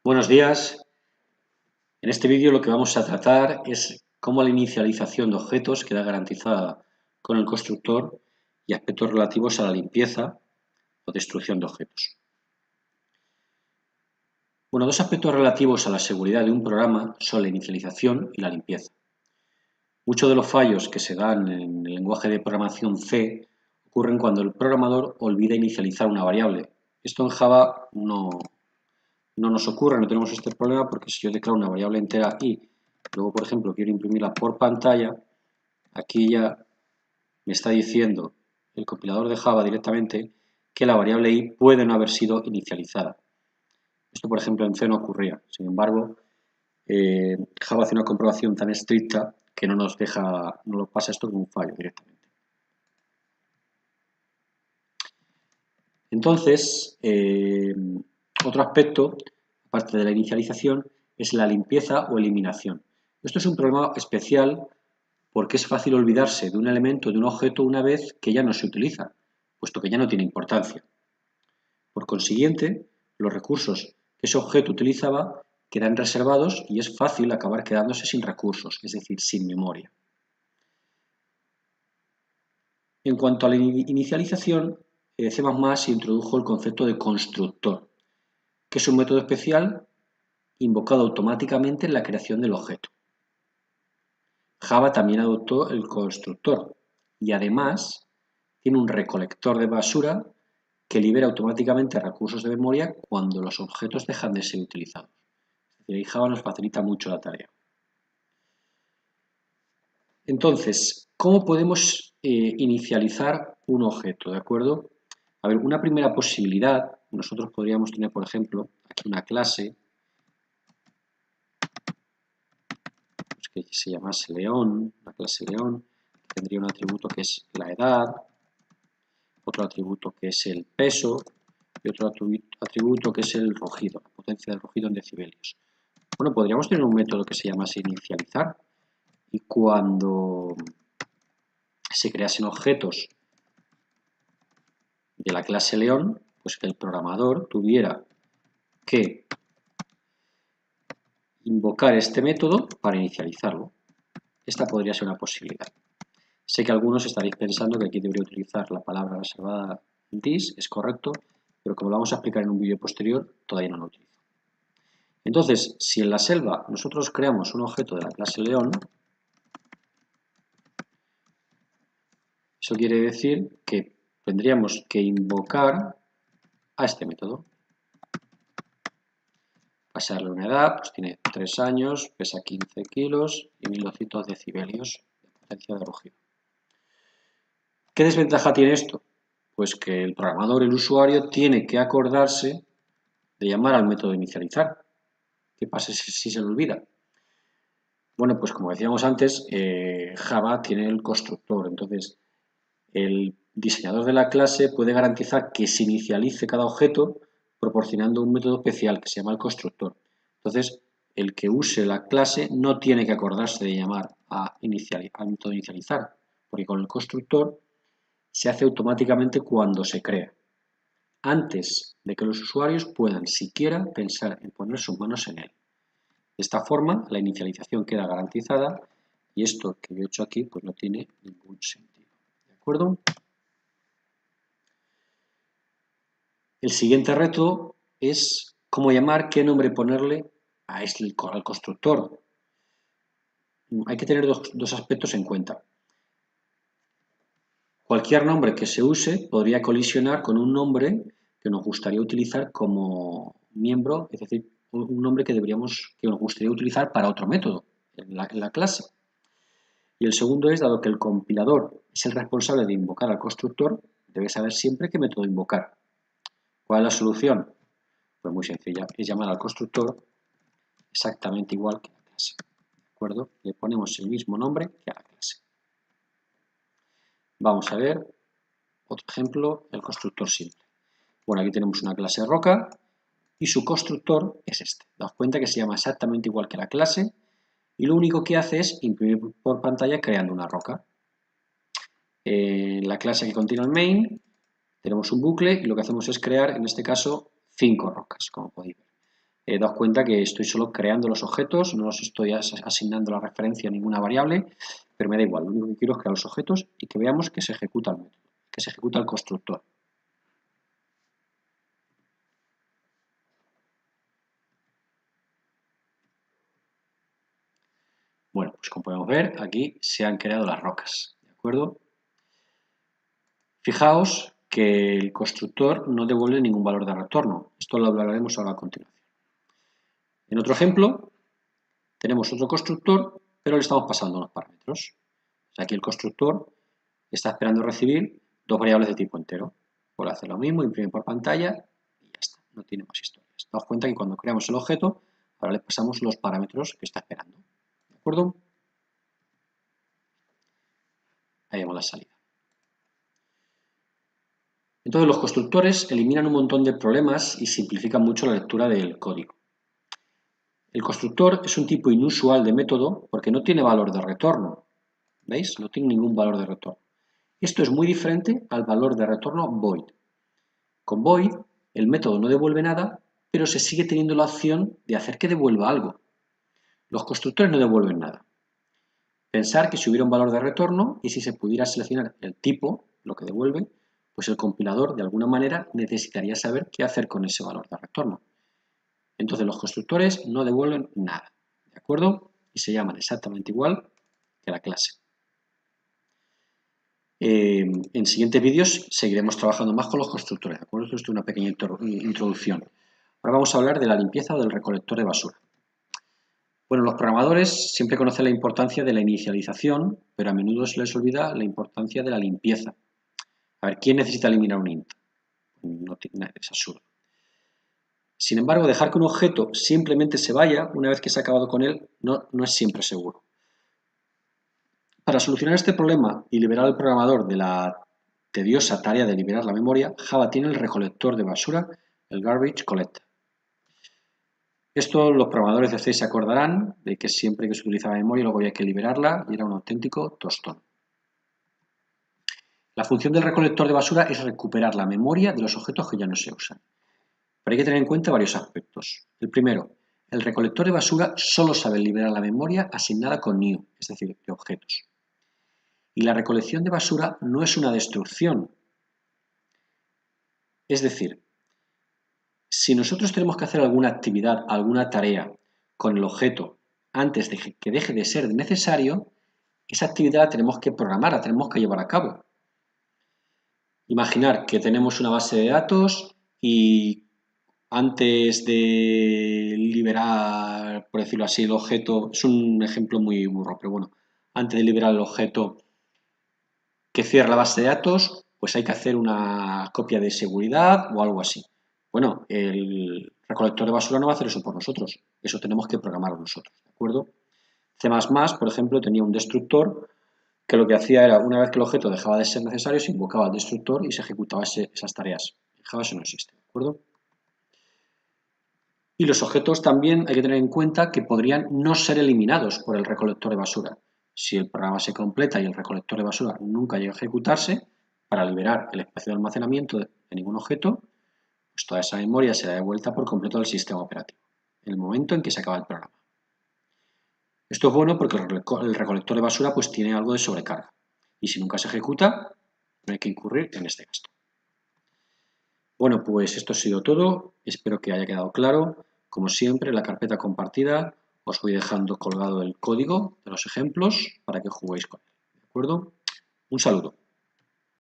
Buenos días. En este vídeo lo que vamos a tratar es cómo la inicialización de objetos queda garantizada con el constructor y aspectos relativos a la limpieza o destrucción de objetos. Bueno, dos aspectos relativos a la seguridad de un programa son la inicialización y la limpieza. Muchos de los fallos que se dan en el lenguaje de programación C ocurren cuando el programador olvida inicializar una variable. Esto en Java no nos ocurre, no tenemos este problema porque si yo declaro una variable entera y luego, por ejemplo, quiero imprimirla por pantalla, aquí ya me está diciendo el compilador de Java directamente que la variable i puede no haber sido inicializada. Esto, por ejemplo, en C no ocurría. Sin embargo, Java hace una comprobación tan estricta que no nos pasa esto como un fallo directamente. Entonces, otro aspecto, aparte de la inicialización, es la limpieza o eliminación. Esto es un problema especial porque es fácil olvidarse de un elemento, de un objeto, una vez que ya no se utiliza, puesto que ya no tiene importancia. Por consiguiente, los recursos que ese objeto utilizaba quedan reservados y es fácil acabar quedándose sin recursos, es decir, sin memoria. En cuanto a la inicialización, C++ introdujo el concepto de constructor, que es un método especial invocado automáticamente en la creación del objeto. Java también adoptó el constructor y además tiene un recolector de basura que libera automáticamente recursos de memoria cuando los objetos dejan de ser utilizados. Es decir, ahí Java nos facilita mucho la tarea. Entonces, ¿cómo podemos inicializar un objeto? ¿De acuerdo? A ver, una primera posibilidad, nosotros podríamos tener, por ejemplo, aquí una clase que se llamase León, una clase León, que tendría un atributo que es la edad, otro atributo que es el peso y otro atributo que es el rugido, la potencia del rugido en decibelios. Bueno, podríamos tener un método que se llamase inicializar y cuando se creasen objetos de la clase León, pues que el programador tuviera que invocar este método para inicializarlo. Esta podría ser una posibilidad. Sé que algunos estaréis pensando que aquí debería utilizar la palabra reservada this, es correcto, pero como lo vamos a explicar en un vídeo posterior, todavía no lo utilizo. Entonces, si en la selva nosotros creamos un objeto de la clase León, eso quiere decir que tendríamos que invocar a este método. Pasarle una edad, pues tiene 3 años, pesa 15 kilos y 1200 decibelios de potencia de rugido. ¿Qué desventaja tiene esto? Pues que el programador, el usuario, tiene que acordarse de llamar al método inicializar. ¿Qué pasa si se le olvida? Bueno, pues como decíamos antes, Java tiene el constructor, entonces el diseñador de la clase puede garantizar que se inicialice cada objeto proporcionando un método especial que se llama el constructor. Entonces, el que use la clase no tiene que acordarse de llamar al método inicializar, porque con el constructor se hace automáticamente cuando se crea, antes de que los usuarios puedan siquiera pensar en poner sus manos en él. De esta forma, la inicialización queda garantizada y esto que yo he hecho aquí pues no tiene ningún sentido. ¿De acuerdo? El siguiente reto es cómo llamar, qué nombre ponerle al constructor. Hay que tener dos aspectos en cuenta. Cualquier nombre que se use podría colisionar con un nombre que nos gustaría utilizar como miembro, es decir, un nombre que nos gustaría utilizar para otro método en la clase. Y el segundo es, dado que el compilador es el responsable de invocar al constructor, debe saber siempre qué método invocar. ¿Cuál es la solución? Pues muy sencilla, es llamar al constructor exactamente igual que la clase. ¿De acuerdo? Le ponemos el mismo nombre que a la clase. Vamos a ver otro ejemplo, el constructor simple. Bueno, aquí tenemos una clase roca y su constructor es este. Daos cuenta que se llama exactamente igual que la clase y lo único que hace es imprimir por pantalla creando una roca. En la clase que contiene el main tenemos un bucle y lo que hacemos es crear, en este caso, 5 rocas, como podéis ver. daos cuenta que estoy solo creando los objetos, no los estoy asignando la referencia a ninguna variable, pero me da igual, lo único que quiero es crear los objetos y que veamos que se ejecuta el método, que se ejecuta el constructor. Bueno, pues como podemos ver, aquí se han creado las rocas, ¿de acuerdo? Fijaos que el constructor no devuelve ningún valor de retorno. Esto lo hablaremos ahora a continuación. En otro ejemplo, tenemos otro constructor, pero le estamos pasando unos parámetros. Aquí el constructor está esperando recibir dos variables de tipo entero. Puede hacer lo mismo, imprime por pantalla y ya está. No tiene más historias. Daos cuenta que cuando creamos el objeto, ahora le pasamos los parámetros que está esperando. ¿De acuerdo? Ahí vemos la salida. Entonces los constructores eliminan un montón de problemas y simplifican mucho la lectura del código. El constructor es un tipo inusual de método porque no tiene valor de retorno. ¿Veis? No tiene ningún valor de retorno. Esto es muy diferente al valor de retorno void. Con void, el método no devuelve nada, pero se sigue teniendo la opción de hacer que devuelva algo. Los constructores no devuelven nada. Pensar que si hubiera un valor de retorno y si se pudiera seleccionar el tipo, lo que devuelve, pues el compilador de alguna manera necesitaría saber qué hacer con ese valor de retorno. Entonces los constructores no devuelven nada, ¿de acuerdo? Y se llaman exactamente igual que la clase. En siguientes vídeos seguiremos trabajando más con los constructores, ¿de acuerdo? Esto es una pequeña introducción. Ahora vamos a hablar de la limpieza del recolector de basura. Bueno, los programadores siempre conocen la importancia de la inicialización, pero a menudo se les olvida la importancia de la limpieza. A ver, ¿quién necesita eliminar un int? No, es absurdo. Sin embargo, dejar que un objeto simplemente se vaya una vez que se ha acabado con él no es siempre seguro. Para solucionar este problema y liberar al programador de la tediosa tarea de liberar la memoria, Java tiene el recolector de basura, el Garbage Collector. Esto los programadores de C se acordarán de que siempre que se utilizaba memoria luego había que liberarla y era un auténtico tostón. La función del recolector de basura es recuperar la memoria de los objetos que ya no se usan. Pero hay que tener en cuenta varios aspectos. El primero, el recolector de basura solo sabe liberar la memoria asignada con new, es decir, de objetos. Y la recolección de basura no es una destrucción. Es decir, si nosotros tenemos que hacer alguna actividad, alguna tarea con el objeto antes de que deje de ser necesario, esa actividad la tenemos que programar, la tenemos que llevar a cabo. Imaginar que tenemos una base de datos y antes de liberar, por decirlo así, el objeto, es un ejemplo muy burro, pero bueno, antes de liberar el objeto que cierra la base de datos, pues hay que hacer una copia de seguridad o algo así. Bueno, el recolector de basura no va a hacer eso por nosotros, eso tenemos que programarlo nosotros, ¿de acuerdo? C++, por ejemplo, tenía un destructor que lo que hacía era, una vez que el objeto dejaba de ser necesario, se invocaba al destructor y se ejecutaba esas tareas. En Java eso no existe, ¿de acuerdo? Y los objetos también hay que tener en cuenta que podrían no ser eliminados por el recolector de basura. Si el programa se completa y el recolector de basura nunca llega a ejecutarse, para liberar el espacio de almacenamiento de ningún objeto, pues toda esa memoria será devuelta por completo al sistema operativo, en el momento en que se acaba el programa. Esto es bueno porque el recolector de basura pues tiene algo de sobrecarga y si nunca se ejecuta, no hay que incurrir en este gasto. Bueno, pues esto ha sido todo. Espero que haya quedado claro. Como siempre, en la carpeta compartida os voy dejando colgado el código de los ejemplos para que juguéis con él. ¿De acuerdo? Un saludo.